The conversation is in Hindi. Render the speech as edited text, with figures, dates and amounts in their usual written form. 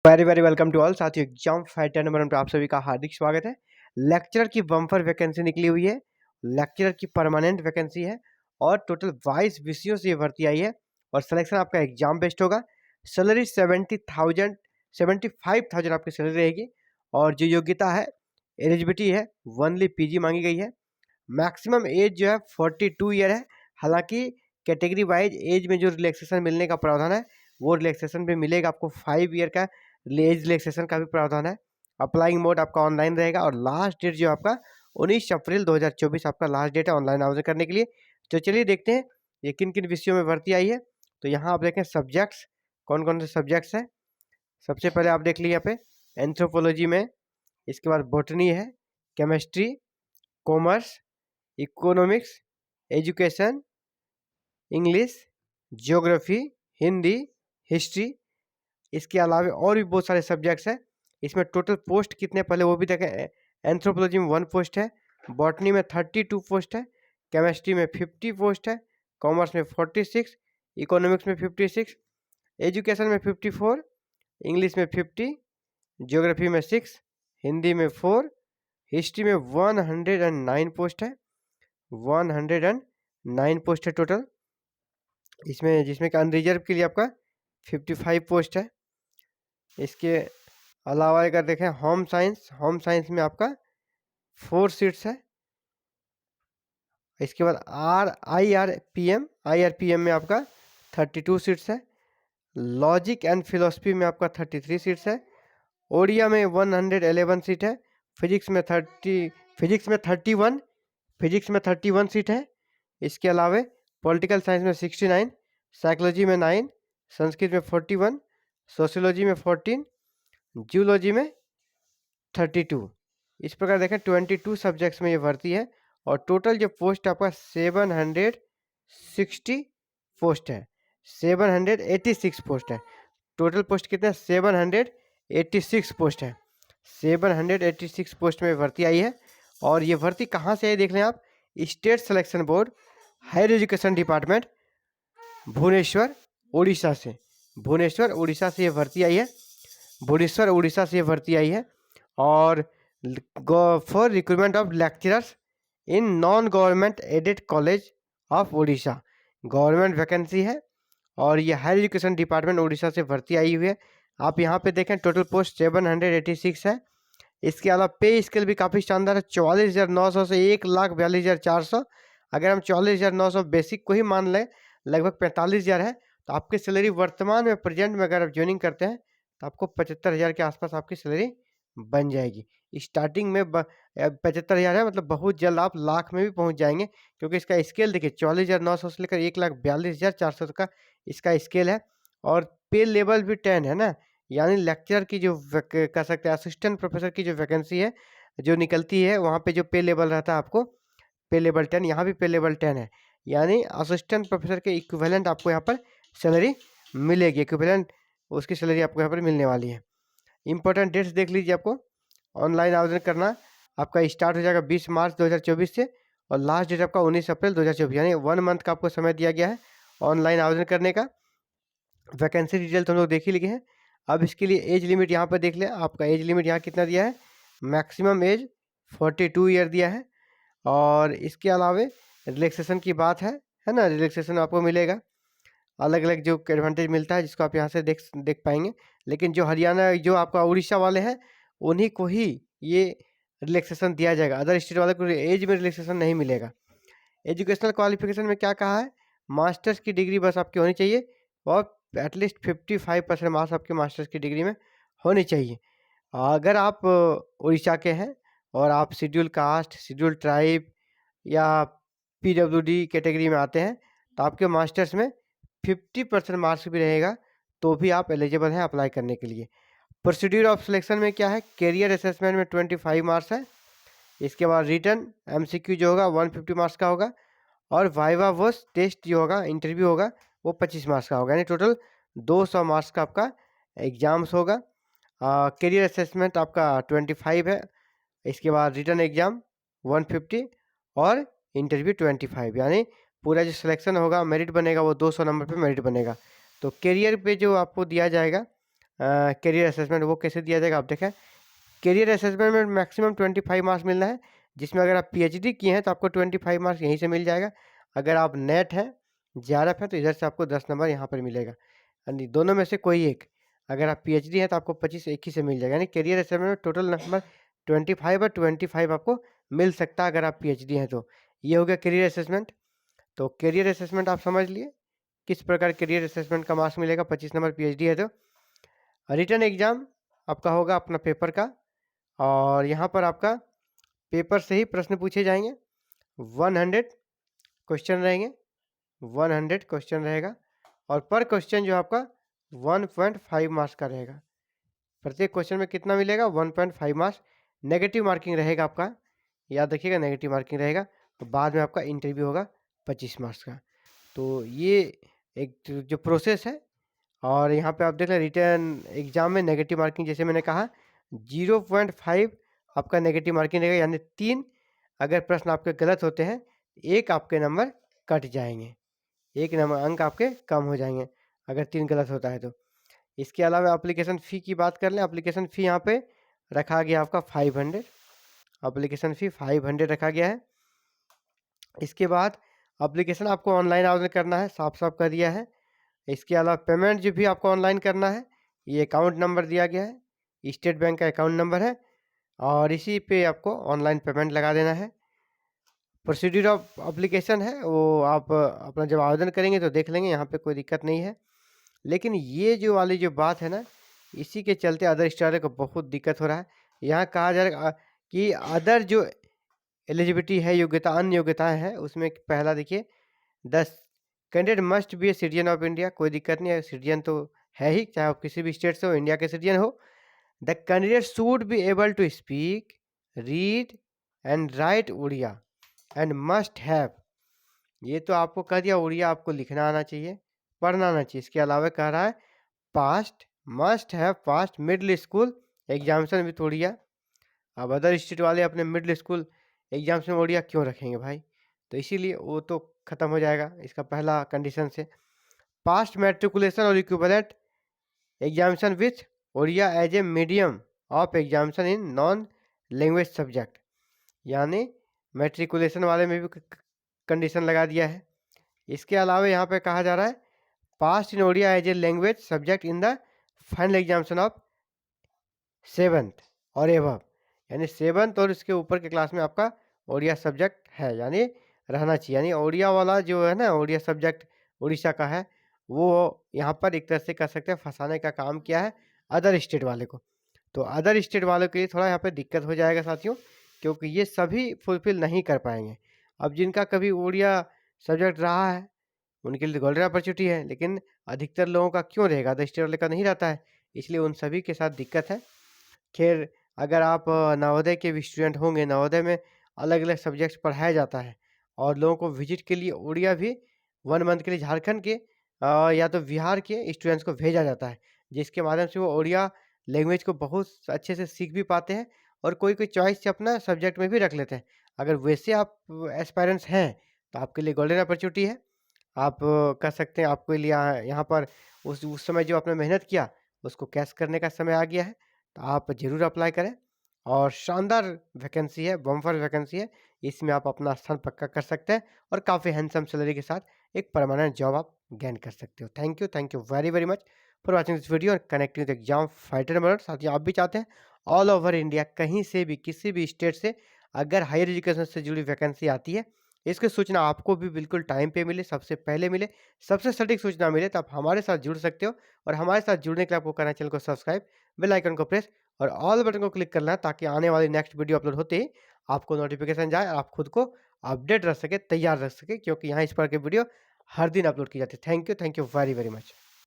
Very very welcome to all साथियों। एग्जाम फाइटर नंबर 1 पे आप सभी का हार्दिक स्वागत है। लेक्चरर की बम्पर वैकेंसी निकली हुई है। लेक्चरर की परमानेंट वैकेंसी है और टोटल 22 विषयों से ये भर्ती आई है और सिलेक्शन आपका एग्जाम बेस्ड होगा। सैलरी 75,000 आपकी सैलरी रहेगी और जो योग्यता है, एलिजिबिलिटी है, ओनली पीजी मांगी गई है। मैक्सिमम एज जो है 42 ईयर है। हालांकि कैटेगरी वाइज एज में जो रिलैक्सेशन मिलने का प्रावधान है वो रिलैक्सेशन भी मिलेगा आपको। 5 ईयर का एज रिलैक्सेशन का भी प्रावधान है। अप्लाइंग मोड आपका ऑनलाइन रहेगा और लास्ट डेट जो आपका 19 अप्रैल 2024 आपका लास्ट डेट है ऑनलाइन आवेदन करने के लिए। तो चलिए देखते हैं ये किन किन विषयों में भर्ती आई है। तो यहाँ आप देखें सब्जेक्ट्स, कौन कौन से सब्जेक्ट्स हैं। सबसे पहले आप देख लीजिए यहाँ पे एंथ्रोपोलॉजी में, इसके बाद बॉटनी है, chemistry, commerce, economics, education, English, geography, Hindi, history. इसके अलावा और भी बहुत सारे सब्जेक्ट्स हैं। इसमें टोटल पोस्ट कितने पहले वो भी देखें। एंथ्रोपोलॉजी में 1 पोस्ट है, बॉटनी में 32 पोस्ट है, केमिस्ट्री में 50 पोस्ट है, कॉमर्स में 46, इकोनॉमिक्स में 56, एजुकेशन में 54, इंग्लिश में 50, ज्योग्राफी में 6, हिंदी में 4, हिस्ट्री में 109 पोस्ट है। 109 पोस्ट है टोटल इसमें, जिसमें कि अनरिजर्व के लिए आपका 55 पोस्ट है। इसके अलावा अगर देखें होम साइंस में आपका 4 सीट्स है। इसके बाद आई आर पी एम में आपका 32 सीट्स है। लॉजिक एंड फिलोसफी में आपका 33 सीट्स है। ओडिया में 111 सीट है। फिजिक्स में 31 सीट है। इसके अलावा पॉलिटिकल साइंस में 69, साइकोलॉजी में 9, संस्कृत में 41, सोशियोलॉजी में 14, जूलॉजी में 32। इस प्रकार देखें 22 सब्जेक्ट्स में ये भर्ती है और टोटल जो पोस्ट आपका 760 पोस्ट है। 786 पोस्ट है। टोटल पोस्ट कितने? 786 पोस्ट है। 786 पोस्ट में भर्ती आई है और ये भर्ती कहाँ से आई देख लें आप। State selection board, higher education department, Bhubaneswar Orissa से। भुवनेश्वर उड़ीसा से ये भर्ती आई है। भुवनेश्वर उड़ीसा से ये भर्ती आई है और for recruitment of lecturers in non government aided college of Orissa. Government vacancy है और ये हायर एजुकेशन डिपार्टमेंट उड़ीसा से भर्ती आई हुई है। आप यहाँ पे देखें टोटल पोस्ट 786 है। इसके अलावा पे स्केल भी काफ़ी शानदार है। 44,900 से 1,42,400। अगर हम 44,900 बेसिक को ही मान लें, लगभग 45,000 है। तो आपकी सैलरी वर्तमान में प्रेजेंट में अगर आप ज्वाइनिंग करते हैं तो आपको 75,000 के आसपास आपकी सैलरी बन जाएगी। स्टार्टिंग में 75,000 है, मतलब बहुत जल्द आप लाख में भी पहुंच जाएंगे क्योंकि इसका स्केल देखिए 44,900 से लेकर 1,42,400 तक का इसका स्केल है। और पे लेवल भी 10 है ना, यानी लेक्चरर की जो कह सकते हैं असिस्टेंट प्रोफेसर की जो वैकेंसी है जो निकलती है वहाँ पे जो पे लेवल रहता है आपको पे लेवल 10, यहाँ भी पे लेवल 10 है। यानी असिस्टेंट प्रोफेसर के इक्विवेलेंट आपको यहाँ पर सैलरी मिलेगी। इक्विवेलेंट उसकी सैलरी आपको यहाँ पर मिलने वाली है। इंपॉर्टेंट डेट्स देख लीजिए। आपको ऑनलाइन आवेदन करना आपका स्टार्ट हो जाएगा 20 मार्च 2024 से और लास्ट डेट आपका 19 अप्रैल 2024, यानी 1 मंथ का आपको समय दिया गया है ऑनलाइन आवेदन करने का। वैकेंसी डिटेल तो हम लोग देख ही लिए हैं। अब इसके लिए एज लिमिट यहाँ पर देख लें। आपका एज लिमिट यहाँ कितना दिया है? मैक्सिमम एज 42 ईयर दिया है। और इसके अलावा रिलैक्सेशन की बात है ना, रिलैक्सेशन आपको मिलेगा। अलग अलग जो एडवांटेज मिलता है जिसको आप यहाँ से देख पाएंगे। लेकिन जो हरियाणा, जो आपका उड़ीसा वाले हैं, उन्हीं को ही ये रिलैक्सेशन दिया जाएगा। अदर स्टेट वाले को एज में रिलैक्सेशन नहीं मिलेगा। एजुकेशनल क्वालिफिकेशन में क्या कहा है? मास्टर्स की डिग्री बस आपकी होनी चाहिए और एटलीस्ट 55% मार्क्स आपके मास्टर्स की डिग्री में होनी चाहिए। अगर आप उड़ीसा के हैं और आप शेड्यूल कास्ट, शेड्यूल ट्राइब या पीडब्ल्यूडी कैटेगरी में आते हैं तो आपके मास्टर्स में 50% मार्क्स भी रहेगा तो भी आप एलिजिबल हैं अप्लाई करने के लिए। प्रोसीड्यूर ऑफ सिलेक्शन में क्या है? कैरियर असेसमेंट में 25 मार्क्स है। इसके बाद रिटर्न एमसीक्यू जो होगा 150 मार्क्स का होगा और वाइवा वोस टेस्ट जो होगा, इंटरव्यू होगा, वो 25 मार्क्स का होगा। यानी टोटल 200 मार्क्स का आपका एग्जाम्स होगा। कैरियर असेसमेंट आपका 25 है। इसके बाद रिटर्न एग्जाम 150 और इंटरव्यू 25, यानी पूरा जो सिलेक्शन होगा, मेरिट बनेगा, वो 200 नंबर पे मेरिट बनेगा। तो कैरियर पे जो आपको दिया जाएगा करियर असेसमेंट, वो कैसे दिया जाएगा आप देखें। करियर असेसमेंट में मैक्सिमम 25 मार्क्स मिलना है, जिसमें अगर आप पीएचडी किए हैं तो आपको 25 मार्क्स यहीं से मिल जाएगा। अगर आप नेट हैं, जेआरएफ है, तो इधर से आपको 10 नंबर यहाँ पर मिलेगा, यानी दोनों में से कोई एक। अगर आप पीएचडी हैं तो आपको 25 एक ही से मिल जाएगा, यानी करियर असेसमेंट में टोटल नंबर 25 और 25 आपको मिल सकता है अगर आप पीएचडी हैं तो। ये हो गया करियर असेसमेंट। तो करियर असेसमेंट आप समझ लिए किस प्रकार करियर असेसमेंट का मार्क्स मिलेगा 25 नंबर पीएचडी है तो। रिटन एग्जाम आपका होगा अपना पेपर का, और यहाँ पर आपका पेपर से ही प्रश्न पूछे जाएंगे। 100 क्वेश्चन रहेंगे, 100 क्वेश्चन रहेगा, और पर क्वेश्चन जो आपका 1.5 मार्क्स का रहेगा। प्रत्येक क्वेश्चन में कितना मिलेगा, 1.5 मार्क्स। नेगेटिव मार्किंग रहेगा आपका, याद रखिएगा नेगेटिव मार्किंग रहेगा। तो बाद में आपका इंटरव्यू होगा 25 मार्क्स का। तो ये एक जो प्रोसेस है, और यहाँ पे आप देख लें रिटर्न एग्जाम में नेगेटिव मार्किंग, जैसे मैंने कहा 0.5 आपका नेगेटिव मार्किंग रहेगा, यानी 3 अगर प्रश्न आपके गलत होते हैं, 1 आपके नंबर कट जाएंगे, 1 नंबर अंक आपके कम हो जाएंगे अगर 3 गलत होता है तो। इसके अलावा एप्लीकेशन फ़ी की बात कर लें, एप्लीकेशन फ़ी यहाँ पे रखा गया आपका 500, एप्लीकेशन फ़ी 500 रखा गया है। इसके बाद एप्लीकेशन आपको ऑनलाइन आवेदन करना है, साफ साफ कर दिया है। इसके अलावा पेमेंट जो भी आपको ऑनलाइन करना है, ये अकाउंट नंबर दिया गया है, स्टेट बैंक का अकाउंट नंबर है, और इसी पे आपको ऑनलाइन पेमेंट लगा देना है। प्रोसीड्यूर ऑफ एप्लीकेशन है वो आप अपना जब आवेदन करेंगे तो देख लेंगे, यहाँ पे कोई दिक्कत नहीं है। लेकिन ये जो वाली जो बात है ना, इसी के चलते अदर स्टार को बहुत दिक्कत हो रहा है। यहाँ कहा जा रहा है कि अदर जो एलिजिबिलिटी है, योग्यता, अन्य योग्यताएं हैं, उसमें पहला देखिए 10 candidate must be a citizen of India. कोई दिक्कत नहीं है, सिटीजन तो है ही, चाहे आप किसी भी स्टेट से हो, इंडिया के सिटीजन हो। The candidate should be able to speak, read and write Oriya and must have, ये तो आपको कह दिया, उड़िया आपको लिखना आना चाहिए, पढ़ना आना चाहिए। इसके अलावा कह रहा है passed, must have passed middle school examination with Oriya. अब अदर स्टेट वाले अपने मिडिल स्कूल एग्जाम्स में उड़िया क्यों रखेंगे भाई, तो इसीलिए वो तो ख़त्म हो जाएगा इसका पहला कंडीशन से। पास्ट मैट्रिकुलेशन और equivalent examination with Oriya as a medium of examination in non language subject, यानी मैट्रिकुलेशन वाले में भी कंडीशन लगा दिया है। इसके अलावा यहाँ पे कहा जा रहा है passed in Oriya as a language subject in the final examination of 7th और एबव, यानी 7th और इसके ऊपर के क्लास में आपका उड़िया सब्जेक्ट है, यानी रहना चाहिए। यानी उड़िया वाला जो है ना, उड़िया सब्जेक्ट उड़ीसा का है, वो यहाँ पर एक तरह से कह सकते हैं फंसाने का काम किया है अदर स्टेट वाले को। तो अदर स्टेट वालों के लिए थोड़ा यहाँ पर दिक्कत हो जाएगा साथियों, क्योंकि ये सभी फुलफिल नहीं कर पाएंगे। अब जिनका कभी उड़िया सब्जेक्ट रहा है उनके लिए गोल्डन अपॉर्चुनिटी है, लेकिन अधिकतर लोगों का क्यों रहेगा, अदर स्टेट वाले का नहीं रहता है, इसलिए उन सभी के साथ दिक्कत है। खैर, अगर आप नवोदय के भी स्टूडेंट होंगे, नवोदय में अलग अलग सब्जेक्ट्स पढ़ाया जाता है, और लोगों को विजिट के लिए उड़िया भी 1 मंथ के लिए झारखंड के या तो बिहार के स्टूडेंट्स को भेजा जाता है, जिसके माध्यम से वो उड़िया लैंग्वेज को बहुत अच्छे से सीख भी पाते हैं, और कोई कोई चॉइस से अपना सब्जेक्ट में भी रख लेते हैं। अगर वैसे आप एस्पायरेंट्स हैं तो आपके लिए गोल्डन अपॉर्चुनिटी है, आप कर सकते हैं। आपके लिए यहाँ पर उस समय जो आपने मेहनत किया उसको कैश करने का समय आ गया है, तो आप ज़रूर अप्लाई करें। और शानदार वैकेंसी है, बम्पर वैकेंसी है, इसमें आप अपना स्थान पक्का कर सकते हैं, और काफ़ी हैंडसम सैलरी के साथ एक परमानेंट जॉब आप गेन कर सकते हो। Thank you very very much for watching this video और connecting with exam fighter method. साथियों, आप भी चाहते हैं ऑल ओवर इंडिया कहीं से भी किसी भी स्टेट से अगर हायर एजुकेशन से जुड़ी वैकेंसी आती है, इसकी सूचना आपको भी बिल्कुल टाइम पे मिले, सबसे पहले मिले, सबसे सटीक सूचना मिले, तो आप हमारे साथ जुड़ सकते हो। और हमारे साथ जुड़ने के लिए आपको करना है चैनल को सब्सक्राइब, बेल आइकन को प्रेस और ऑल बटन को क्लिक करना है, ताकि आने वाली नेक्स्ट वीडियो अपलोड होते ही आपको नोटिफिकेशन जाए और आप खुद को अपडेट रख सके, तैयार रख सके, क्योंकि यहाँ इस पर के वीडियो हर दिन अपलोड की जाती है। Thank you very very much.